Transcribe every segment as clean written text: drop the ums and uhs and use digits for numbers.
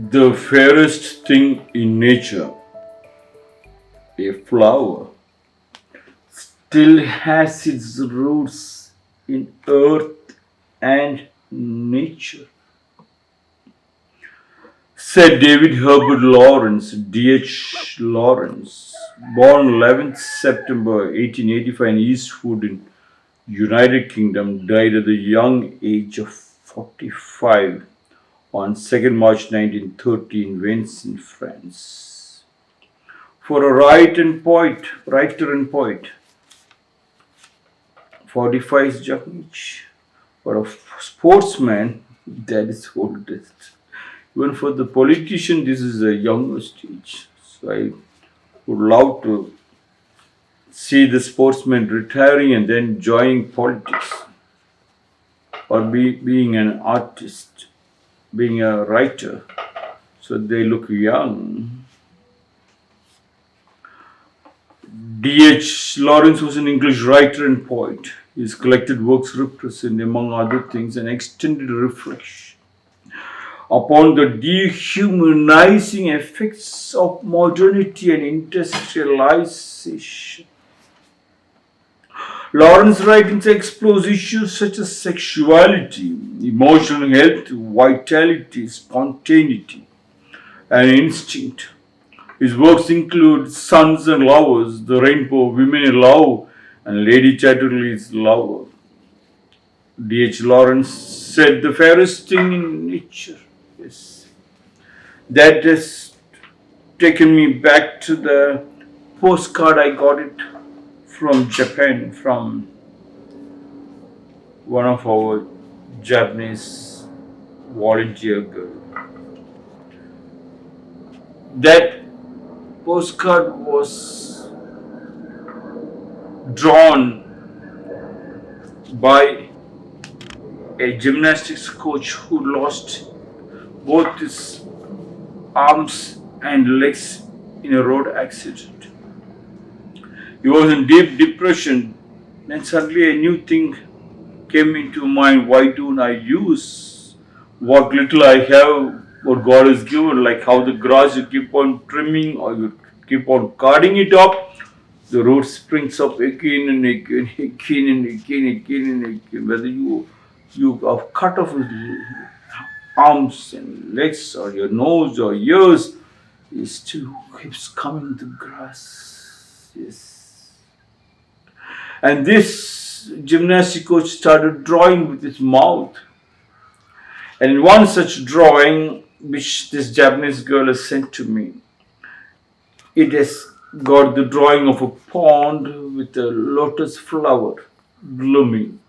The fairest thing in nature, a flower, still has its roots in earth and nature, said David Herbert Lawrence, D.H. Lawrence, born 11th September 1885 in Eastwood in United Kingdom, died at the young age of 45 on 2nd March 1930 in Vincennes, France. For a writer and poet, 45 is young age. For a sportsman, that is oldest. Even for the politician, this is a younger stage. So I would love to see the sportsman retiring and then joining politics, or being an artist, being a writer. So they look young. D.H. Lawrence was an English writer and poet. His collected works represent, among other things, an extended reflection upon the dehumanizing effects of modernity and industrialization. Lawrence's writings explores issues such as sexuality, emotional health, vitality, spontaneity, and instinct. His works include Sons and Lovers, The Rainbow, Women in Love, and Lady Chatterley's Lover. D.H. Lawrence said, the fairest thing in nature. Yes. That has taken me back to the postcard I got it from Japan, from one of our Japanese volunteer girl. That postcard was drawn by a gymnastics coach who lost both his arms and legs in a road accident. He was in deep depression, and suddenly a new thing came into mind. Why don't I use what little I have, what God has given, like how the grass you keep on trimming or you keep on cutting it up, the root springs up again and again, again and again, again and again. Whether you have cut off his arms and legs or your nose or ears, it still keeps coming to grass. Yes. And this gymnastic coach started drawing with his mouth. And in one such drawing, which this Japanese girl has sent to me, it has got the drawing of a pond with a lotus flower blooming.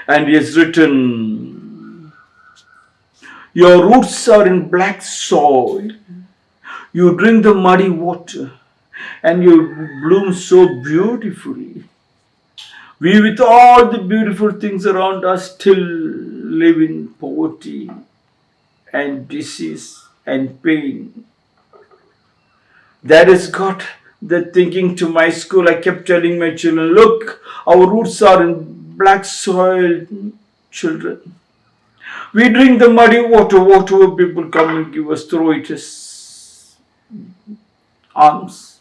And he has written, your roots are in black soil. You drink the muddy water and you bloom so beautifully. We, with all the beautiful things around us, still live in poverty and disease and pain. That has got the thinking to my school. I kept telling my children, look, our roots are in black soil, children. We drink the muddy water, whatever people come and give us, throw it as alms.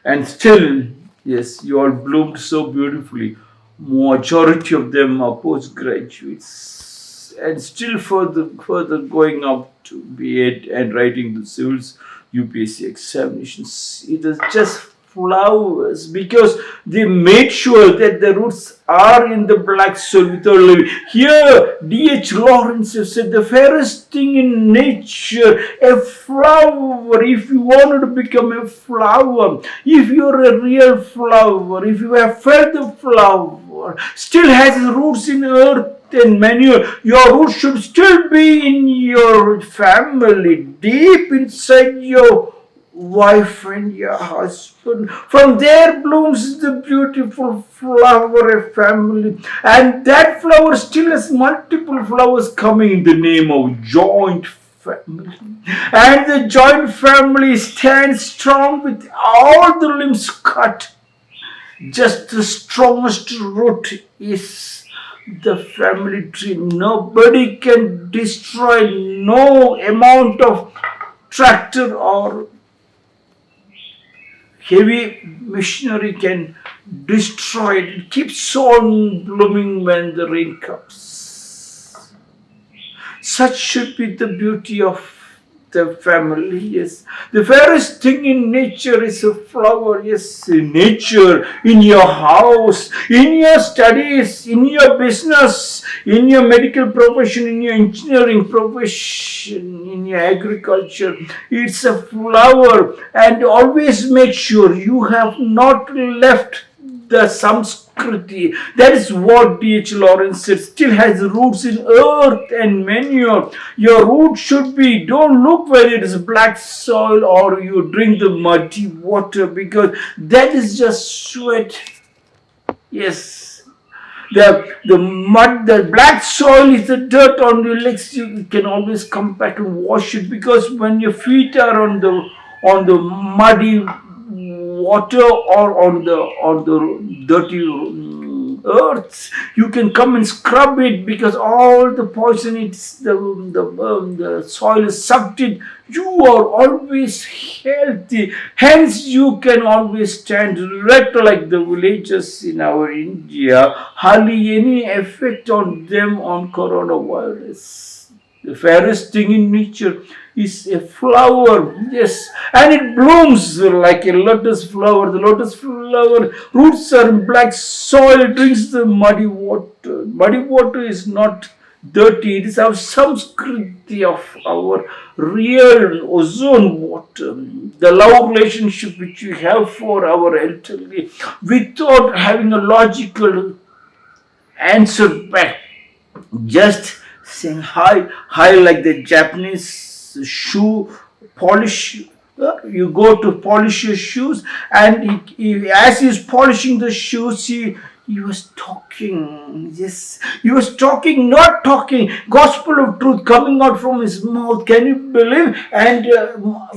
And still, yes, you all bloomed so beautifully. Majority of them are postgraduates and still further going up to B.Ed and writing the civils UPSC examinations. It is just flowers because they made sure that the roots are in the black soil without living. Here, D.H. Lawrence has said the fairest thing in nature, a flower. If you wanted to become a flower, if you're a real flower, if you have felt the flower, still has roots in earth and manure, your roots should still be in your family, deep inside your wife and your husband. From there blooms the beautiful flower, a family. And that flower still has multiple flowers coming in the name of joint family. And the joint family stands strong with all the limbs cut. Just the strongest root is the family tree. Nobody can destroy, no amount of tractor or heavy machinery can destroy it. It keeps on blooming when the rain comes. Such should be the beauty of the family. Yes, the fairest thing in nature is a flower. Yes, in nature, in your house, in your studies, in your business, in your medical profession, in your engineering profession, in your agriculture. It's a flower, and always make sure you have not left the Samskriti. That is what D.H.Lawrence said. Still has roots in earth and manure. Your root should be, don't look where it is black soil or you drink the muddy water, because that is just sweat. Yes. The mud, the black soil is the dirt on your legs. You can always come back and wash it, because when your feet are on the muddy water or on the dirty earth, you can come and scrub it, because all the poison, it's the soil is sucked in. You are always healthy, hence you can always stand erect like the villagers in our India. Hardly any effect on them on coronavirus. The fairest thing in nature is a flower, yes, and it blooms like a lotus flower. The lotus flower roots are in black soil, it drinks the muddy water. Muddy water is not dirty, it is our samskriti of our real ozone water. The love relationship which we have for our elderly, without having a logical answer back, just saying hi like the Japanese shoe polish. You go to polish your shoes, and as he's polishing the shoes, he was talking. Yes, he was talking, not talking. Gospel of truth coming out from his mouth. Can you believe? And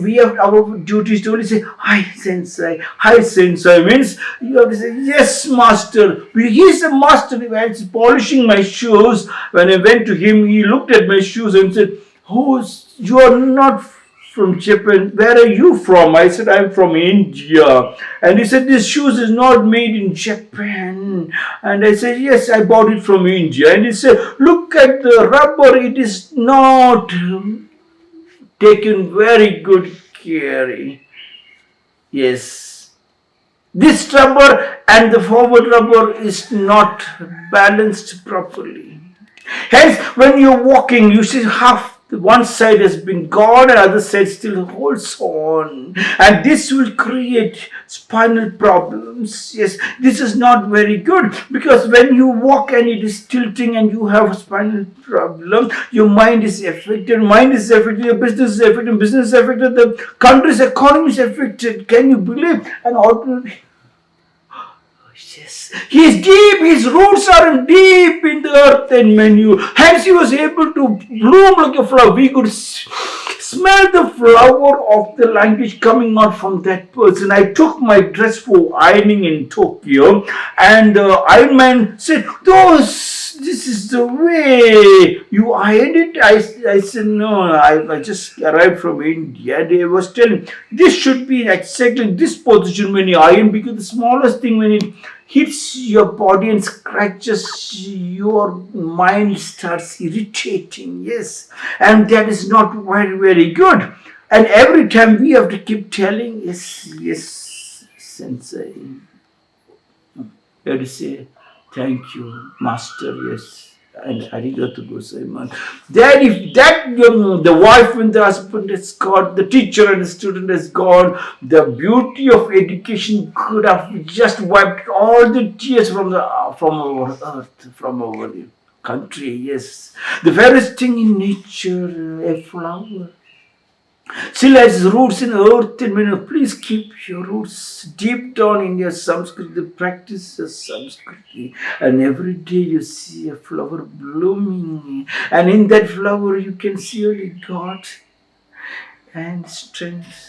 we have our duties to only say, "Hi, Sensei." Hi, Sensei means you have to say, "Yes, Master." He's a master. When he's polishing my shoes, when I went to him, he looked at my shoes and said, "You are not from Japan. Where are you from?" I said, "I'm from India." And he said, "This shoes is not made in Japan." And I said, "Yes, I bought it from India." And he said, "Look at the rubber. It is not taken very good care." Yes. This rubber and the forward rubber is not balanced properly. Hence, when you're walking, you see half one side has been gone and other side still holds on, and this will create spinal problems. Yes, this is not very good, because when you walk and it is tilting and you have a spinal problem, your mind is affected, your business is affected, the country's economy is affected. Can you believe? An ordinary, yes, he is deep, his roots are deep in the earth and manure. Hence he was able to bloom like a flower. We could smell the flower of the language coming out from that person. I took my dress for ironing in Tokyo, and the ironman said, "This is the way you ironed it." I said, "No, I just arrived from India." They was telling, "This should be exactly this position when you iron, because the smallest thing, when it hits your body and scratches, your mind starts irritating." Yes, and that is not very, very good. And every time we have to keep telling, yes, Sensei. You have to say, "Thank you, Master." Yes. And arigato gozaimasu. Then if the wife and the husband is gone, the teacher and the student is gone, the beauty of education could have just wiped all the tears from our earth, from our country. Yes, the fairest thing in nature, a flower, still has roots in earth and mineral. Please keep your roots deep down in your Samskriti, practice your Samskriti, and every day you see a flower blooming, and in that flower you can see only God and strength.